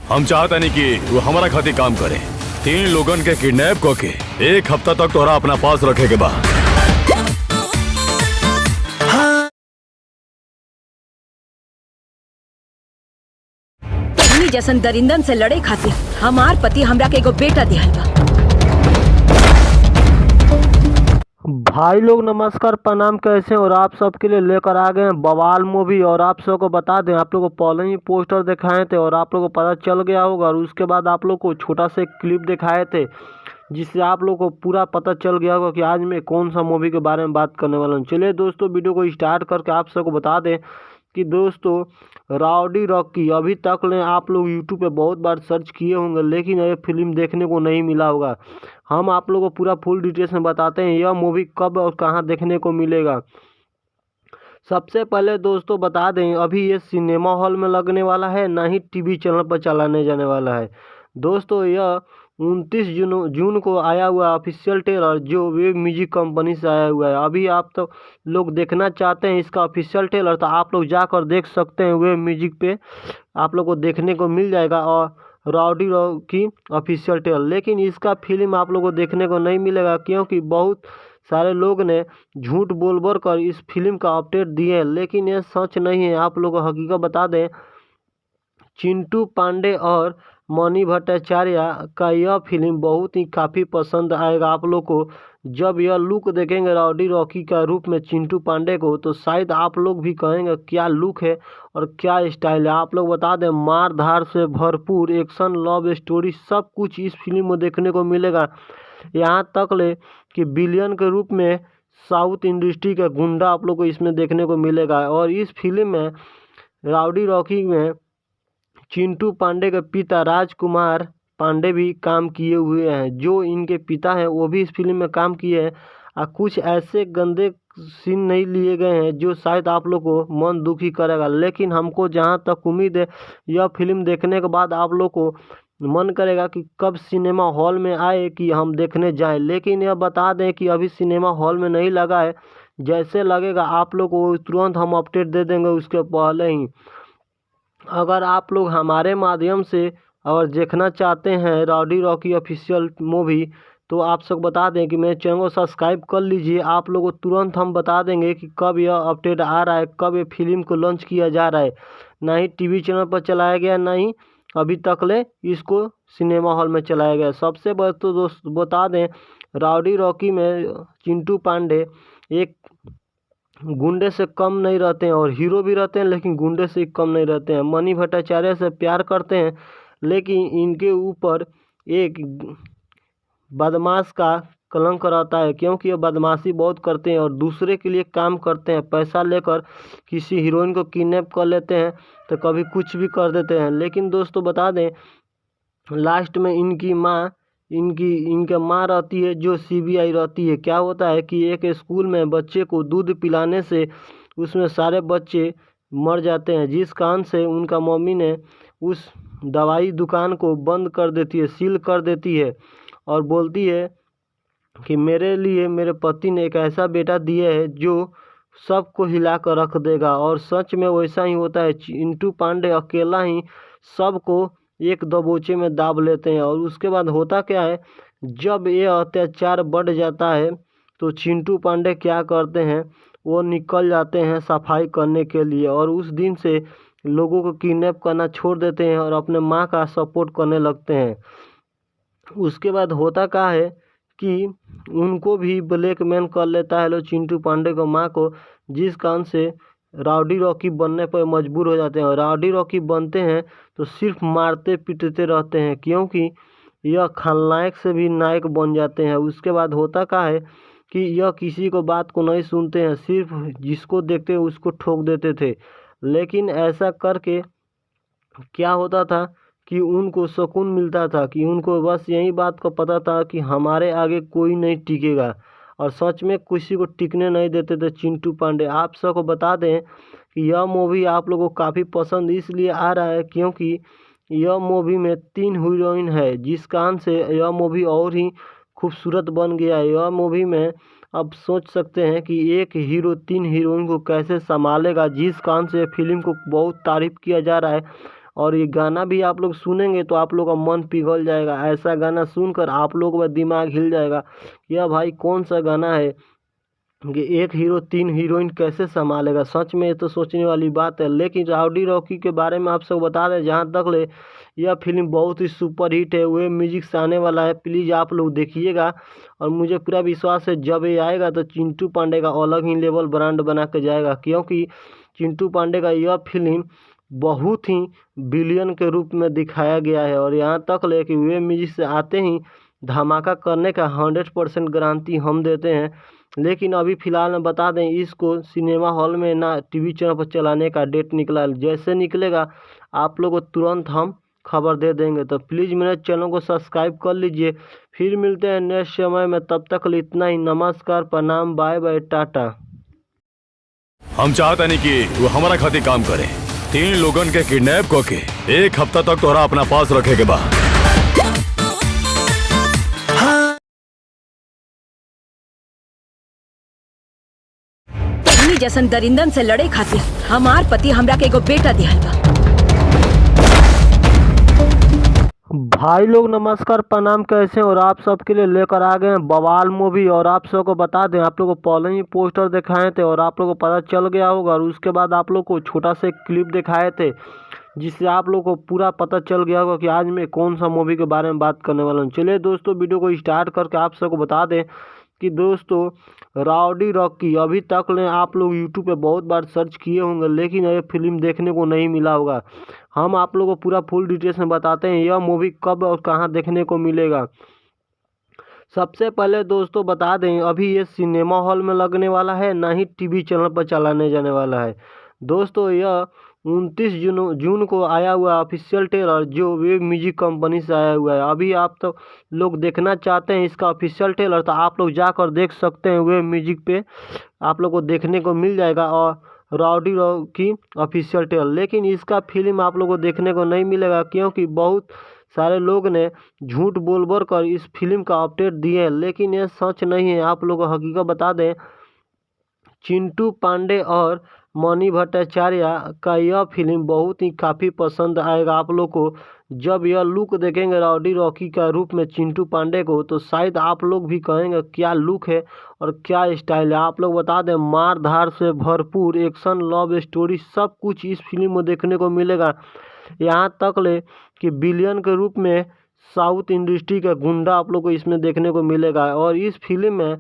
हम चाहता नहीं कि वो हमारा खातिर काम करे। 3 लोगन के किडनैप करके 1 हफ्ता तक तोहरा अपना पास रखे के बा। जैसन दरिंदन से लड़े खातिर हमार पति हमरा के एगो बेटा दिहल बा। भाई लोग नमस्कार प्रणाम, कैसे हैं? और आप सबके लिए लेकर आ गए हैं बवाल मूवी। और आप सबको बता दें, आप लोगों को पहले ही पोस्टर दिखाए थे और आप लोगों को पता चल गया होगा। और उसके बाद आप लोग को छोटा सा क्लिप दिखाए थे जिससे आप लोग को पूरा पता चल गया होगा कि आज मैं कौन सा मूवी के बारे में बात करने वाला हूँ। चलिए दोस्तों, वीडियो को स्टार्ट करके आप सबको बता दें कि दोस्तों राउडी रॉकी अभी तक ने आप लोग यूट्यूब पे बहुत बार सर्च किए होंगे, लेकिन ये फिल्म देखने को नहीं मिला होगा। हम आप लोगों को पूरा फुल डिटेल्स में बताते हैं यह मूवी कब और कहां देखने को मिलेगा। सबसे पहले दोस्तों बता दें, अभी ये सिनेमा हॉल में लगने वाला है, ना ही टीवी चैनल पर चलाने जाने वाला है। दोस्तों यह 29 जून को आया हुआ ऑफिशियल ट्रेलर जो वेब म्यूजिक कंपनी से आया हुआ है। अभी आप तो लोग देखना चाहते हैं इसका ऑफिशियल ट्रेलर, तो आप लोग जाकर देख सकते हैं वेब म्यूजिक पे, आप लोग को देखने को मिल जाएगा। और राउडी रॉकी ऑफिशियल ट्रेलर, लेकिन इसका फिल्म आप लोगों को देखने को नहीं मिलेगा क्योंकि बहुत सारे लोग ने झूठ बोल कर इस फिल्म का अपडेट दिए हैं, लेकिन यह सच नहीं है। आप लोगों को हकीकत बता दें, चिंटू पांडे और मणि भट्टाचार्य का यह फिल्म बहुत ही काफ़ी पसंद आएगा आप लोग को। जब यह लुक देखेंगे राउडी रॉकी का रूप में चिंटू पांडे को, तो शायद आप लोग भी कहेंगे क्या लुक है और क्या स्टाइल है। आप लोग बता दें, मार धार से भरपूर एक्शन लव स्टोरी सब कुछ इस फिल्म में देखने को मिलेगा। यहाँ तक ले कि विलियन के रूप में साउथ इंडस्ट्री का गुंडा आप लोग को इसमें देखने को मिलेगा। और इस फिल्म में राउडी रॉकी में चिंटू पांडे के पिता राजकुमार पांडे भी काम किए हुए हैं, जो इनके पिता हैं वो भी इस फिल्म में काम किए हैं। और कुछ ऐसे गंदे सीन नहीं लिए गए हैं जो शायद आप लोग को मन दुखी करेगा, लेकिन हमको जहां तक उम्मीद है यह फिल्म देखने के बाद आप लोग को मन करेगा कि कब सिनेमा हॉल में आए कि हम देखने जाएं। लेकिन यह बता दें कि अभी सिनेमा हॉल में नहीं लगा है, जैसे लगेगा आप लोग को तुरंत हम अपडेट दे देंगे उसके पहले ही। अगर आप लोग हमारे माध्यम से और देखना चाहते हैं राउडी रॉकी ऑफिशियल मूवी, तो आप सब बता दें कि मेरे चैनल को सब्सक्राइब कर लीजिए। आप लोगों को तुरंत हम बता देंगे कि कब यह अपडेट आ रहा है, कब ये फिल्म को लॉन्च किया जा रहा है। ना ही टीवी चैनल पर चलाया गया, ना ही अभी तक ले इसको सिनेमा हॉल में चलाया गया। सबसे बड़ा तो दोस्त बता दें, राउडी रॉकी में चिंटू पांडे एक गुंडे से कम नहीं रहते हैं और हीरो भी रहते हैं, लेकिन गुंडे से कम नहीं रहते हैं। मणि भट्टाचार्य से प्यार करते हैं, लेकिन इनके ऊपर एक बदमाश का कलंक रहता है क्योंकि ये बदमाशी बहुत करते हैं और दूसरे के लिए काम करते हैं। पैसा लेकर किसी हीरोइन को किडनैप कर लेते हैं, तो कभी कुछ भी कर देते हैं। लेकिन दोस्तों बता दें, लास्ट में इनके माँ रहती है जो सीबीआई रहती है। क्या होता है कि एक स्कूल में बच्चे को दूध पिलाने से उसमें सारे बच्चे मर जाते हैं, जिस कारण से उनका मम्मी ने उस दवाई दुकान को बंद कर देती है, सील कर देती है और बोलती है कि मेरे लिए मेरे पति ने एक ऐसा बेटा दिया है जो सबको हिला कर रख देगा। और सच में वैसा ही होता है। चिंटू पांडे अकेला ही सबको एक दबोचे में दाब लेते हैं। और उसके बाद होता क्या है, जब ये अत्याचार बढ़ जाता है तो चिंटू पांडे क्या करते हैं, वो निकल जाते हैं सफाई करने के लिए और उस दिन से लोगों को किडनैप करना छोड़ देते हैं और अपने माँ का सपोर्ट करने लगते हैं। उसके बाद होता क्या है कि उनको भी ब्लैकमेल कर लेता है लो चिंटू पांडे को, माँ को, जिस कारण से राउडी रॉकी बनने पर मजबूर हो जाते हैं। और राउडी रॉकी बनते हैं तो सिर्फ मारते पीटते रहते हैं क्योंकि यह खलनायक से भी नायक बन जाते हैं। उसके बाद होता क्या है कि यह किसी को बात को नहीं सुनते हैं, सिर्फ जिसको देखते हैं उसको ठोक देते थे। लेकिन ऐसा करके क्या होता था कि उनको सुकून मिलता था, कि उनको बस यही बात का पता था कि हमारे आगे कोई नहीं टिकेगा। और सच में किसी को टिकने नहीं देते थे चिंटू पांडे। आप सबको बता दें कि यह मूवी आप लोगों को काफ़ी पसंद इसलिए आ रहा है क्योंकि यह मूवी में 3 हीरोइन है, जिस कारण से यह मूवी और ही खूबसूरत बन गया है। यह मूवी में आप सोच सकते हैं कि एक हीरो 3 हीरोइन को कैसे संभालेगा, जिस कारण से फिल्म को बहुत तारीफ़ किया जा रहा है। और ये गाना भी आप लोग सुनेंगे तो आप लोग का मन पिघल जाएगा। ऐसा गाना सुनकर आप लोगों का दिमाग हिल जाएगा, यह भाई कौन सा गाना है कि एक हीरो 3 हीरोइन कैसे संभालेगा। सच में ये तो सोचने वाली बात है। लेकिन राउडी रॉकी के बारे में आप सब बता दें, जहाँ तक ले यह फिल्म बहुत ही सुपर हिट है, वे म्यूजिक से आने वाला है। प्लीज़ आप लोग देखिएगा और मुझे पूरा विश्वास है जब ये आएगा तो चिंटू पांडे का अलग ही लेवल ब्रांड बना के जाएगा, क्योंकि चिंटू पांडे का यह फिल्म बहुत ही विलियन के रूप में दिखाया गया है। और यहाँ तक ले कि वे म्यूजिक से आते ही धमाका करने का 100% गारंटी हम देते हैं। लेकिन अभी फ़िलहाल में बता दें, इसको सिनेमा हॉल में ना टीवी चैनल पर चलाने का डेट निकला है। जैसे निकलेगा आप लोगों को तुरंत हम खबर दे देंगे। तो प्लीज़ मेरे चैनल को सब्सक्राइब कर लीजिए। फिर मिलते हैं नेक्स्ट समय में, तब तक के लिए इतना ही। नमस्कार, प्रणाम, बाय बाय, टाटा। हम चाहते नहीं कि वो हमारा खातिर काम करे। 3 लोगन के किडनैप करके 1 हफ्ता तक तोहरा अपना पास रखे के बा। तहनी जैसन दरिंदन से लड़े खातिर हमार पति हमरा के एगो बेटा दिहल बा। भाई लोग नमस्कार, प्रणाम, कैसे हैं? और आप सबके लिए लेकर आ गए हैं बवाल मूवी। और आप सबको बता दें, आप लोग को पहले ही पोस्टर दिखाए थे और आप लोग को पता चल गया होगा। और उसके बाद आप लोग को छोटा सा एक क्लिप दिखाए थे, जिससे आप लोग को पूरा पता चल गया होगा कि आज मैं कौन सा मूवी के बारे में बात करने वाला हूँ। चलिए दोस्तों, वीडियो को स्टार्ट करके आप सबको बता दें कि दोस्तों राउडी रॉकी अभी तक ने आप लोग यूट्यूब पे बहुत बार सर्च किए होंगे, लेकिन ये फिल्म देखने को नहीं मिला होगा। हम आप लोगों को पूरा फुल डिटेल्स में बताते हैं यह मूवी कब और कहां देखने को मिलेगा। सबसे पहले दोस्तों बता दें, अभी ये सिनेमा हॉल में लगने वाला है, ना ही टीवी चैनल पर चलाने जाने वाला है। दोस्तों यह 29 जून को आया हुआ ऑफिशियल ट्रेलर, जो वेव म्यूजिक कंपनी से आया हुआ है। अभी आप तो लोग देखना चाहते हैं इसका ऑफिशियल ट्रेलर, तो आप लोग जाकर देख सकते हैं। वेव म्यूजिक पे आप लोग को देखने को मिल जाएगा और राउडी रॉकी ऑफिशियल ट्रेलर। लेकिन इसका फिल्म आप लोग को देखने को नहीं मिलेगा, क्योंकि बहुत सारे लोग ने झूठ बोल कर इस फिल्म का अपडेट दिए हैं, लेकिन ये सच नहीं है। आप लोग को हकीकत बता दें, चिंटू पांडे और मनी भट्टाचार्य का यह फिल्म बहुत ही काफ़ी पसंद आएगा आप लोग को। जब यह लुक देखेंगे राउडी रॉकी का रूप में चिंटू पांडे को, तो शायद आप लोग भी कहेंगे क्या लुक है और क्या स्टाइल है। आप लोग बता दें, मार धार से भरपूर एक्शन, लव स्टोरी, सब कुछ इस फिल्म में देखने को मिलेगा। यहाँ तक ले कि विलियन के रूप में साउथ इंडस्ट्री का गुंडा आप लोग को इसमें देखने को मिलेगा। और इस फिल्म में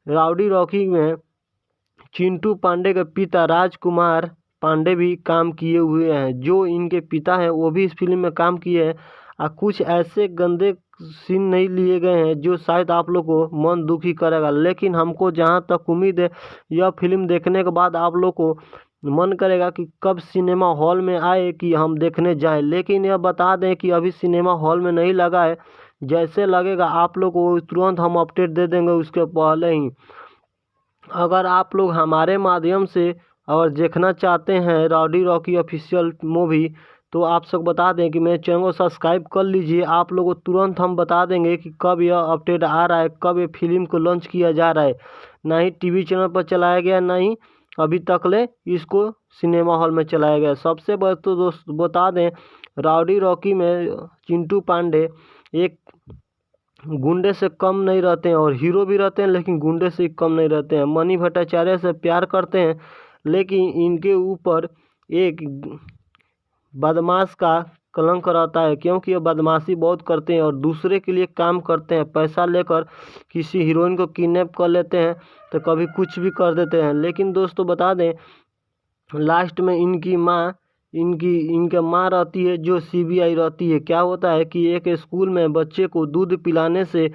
राउडी रॉकी में चिंटू पांडे के पिता राजकुमार पांडे भी काम किए हुए हैं। जो इनके पिता हैं वो भी इस फिल्म में काम किए हैं। और कुछ ऐसे गंदे सीन नहीं लिए गए हैं जो शायद आप लोग को मन दुखी करेगा। लेकिन हमको जहां तक उम्मीद है, यह फिल्म देखने के बाद आप लोग को मन करेगा कि कब सिनेमा हॉल में आए कि हम देखने जाएं। लेकिन यह बता दें कि अभी सिनेमा हॉल में नहीं लगा है। जैसे लगेगा आप लोग को तुरंत हम अपडेट दे देंगे उसके पहले ही। अगर आप लोग हमारे माध्यम से और देखना चाहते हैं राउडी रॉकी ऑफिशियल मूवी, तो आप सब बता दें कि मेरे चैनल को सब्सक्राइब कर लीजिए। आप लोगों को तुरंत हम बता देंगे कि कब यह अपडेट आ रहा है, कब ये फिल्म को लॉन्च किया जा रहा है। ना ही टीवी चैनल पर चलाया गया, ना ही अभी तक ले इसको सिनेमा हॉल में चलाया गया। सबसे बड़ा तो दोस्त बता दें, राउडी रॉकी में चिंटू पांडे एक गुंडे से कम नहीं रहते हैं, और हीरो भी रहते हैं लेकिन गुंडे से कम नहीं रहते हैं। मनी भट्टाचार्य से प्यार करते हैं, लेकिन इनके ऊपर एक बदमाश का कलंक रहता है, क्योंकि ये बदमाशी बहुत करते हैं और दूसरे के लिए काम करते हैं। पैसा लेकर किसी हीरोइन को किडनैप कर लेते हैं, तो कभी कुछ भी कर देते हैं। लेकिन दोस्तों बता दें, लास्ट में इनके माँ रहती है जो सीबीआई रहती है। क्या होता है कि एक स्कूल में बच्चे को दूध पिलाने से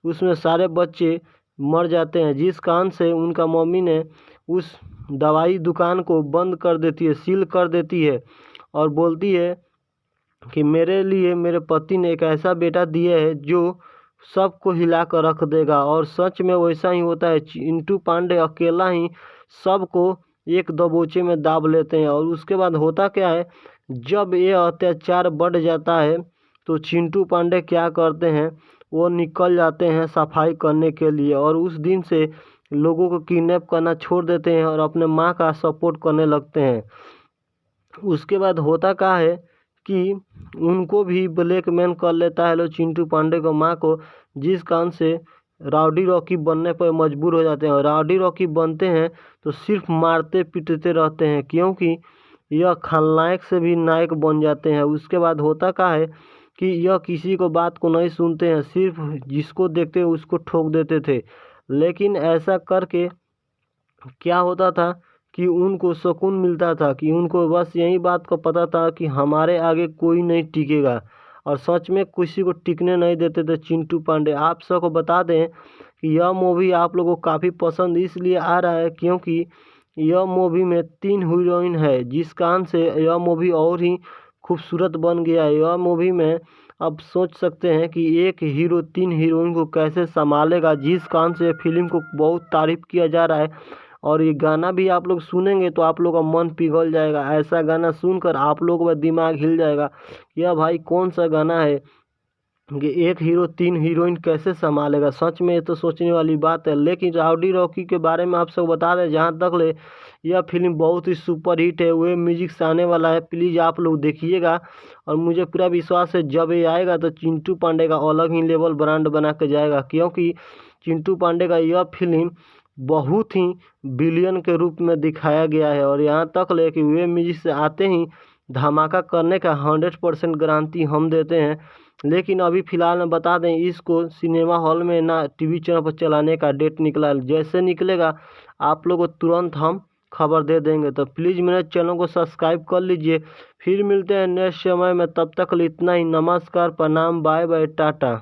उसमें सारे बच्चे मर जाते हैं, जिस कारण से उनका मम्मी ने उस दवाई दुकान को बंद कर देती है, सील कर देती है, और बोलती है कि मेरे लिए मेरे पति ने एक ऐसा बेटा दिया है जो सबको हिला कर रख देगा। और सच में वैसा ही होता है। चिंटू पांडे अकेला ही सबको एक दबोचे में दाब लेते हैं। और उसके बाद होता क्या है, जब ये अत्याचार बढ़ जाता है तो चिंटू पांडे क्या करते हैं, वो निकल जाते हैं सफाई करने के लिए, और उस दिन से लोगों को किडनैप करना छोड़ देते हैं और अपने माँ का सपोर्ट करने लगते हैं। उसके बाद होता क्या है कि उनको भी ब्लैकमेल कर लेता है लो चिंटू पांडे को माँ को, जिस कारण से राउडी रॉकी बनने पर मजबूर हो जाते हैं। और राउडी रॉकी बनते हैं तो सिर्फ मारते पीटते रहते हैं, क्योंकि यह खलनायक से भी नायक बन जाते हैं। उसके बाद होता क्या है कि यह किसी को बात को नहीं सुनते हैं, सिर्फ जिसको देखते हैं उसको ठोक देते थे। लेकिन ऐसा करके क्या होता था कि उनको सुकून मिलता था, कि उनको बस यही बात का पता था कि हमारे आगे कोई नहीं टिकेगा, और सच में किसी को टिकने नहीं देते थे चिंटू पांडे। आप सबको बता दें कि यह मूवी आप लोगों को काफ़ी पसंद इसलिए आ रहा है क्योंकि यह मूवी में 3 हीरोइन है, जिस कारण से यह मूवी और ही खूबसूरत बन गया है। यह मूवी में अब सोच सकते हैं कि एक हीरो 3 हीरोइन को कैसे संभालेगा, जिस कारण से फिल्म को बहुत तारीफ किया जा रहा है। और ये गाना भी आप लोग सुनेंगे तो आप लोग का मन पिघल जाएगा। ऐसा गाना सुनकर आप लोगों का दिमाग हिल जाएगा, यह भाई कौन सा गाना है कि एक हीरो 3 हीरोइन कैसे संभालेगा। सच में ये तो सोचने वाली बात है। लेकिन राउडी रॉकी के बारे में आप सबको बता दें, जहाँ तक ले यह फिल्म बहुत ही सुपर हिट है, वे म्यूजिक से आने वाला है। प्लीज़ आप लोग देखिएगा, और मुझे पूरा विश्वास है जब ये आएगा तो चिंटू पांडे का अलग ही लेवल ब्रांड बना के जाएगा, क्योंकि चिंटू पांडे का यह फिल्म बहुत ही विलियन के रूप में दिखाया गया है। और यहाँ तक ले कि वे म्यूजिक से आते ही धमाका करने का 100% गारंटी हम देते हैं। लेकिन अभी फ़िलहाल में बता दें, इसको सिनेमा हॉल में ना टीवी चैनल पर चलाने का डेट निकला है। जैसे निकलेगा आप लोग को तुरंत हम खबर दे देंगे। तो प्लीज़ मेरे चैनल को सब्सक्राइब कर लीजिए। फिर मिलते हैं नेक्स्ट समय में, तब तक के लिए इतना ही। नमस्कार, प्रणाम, बाय बाय, टाटा।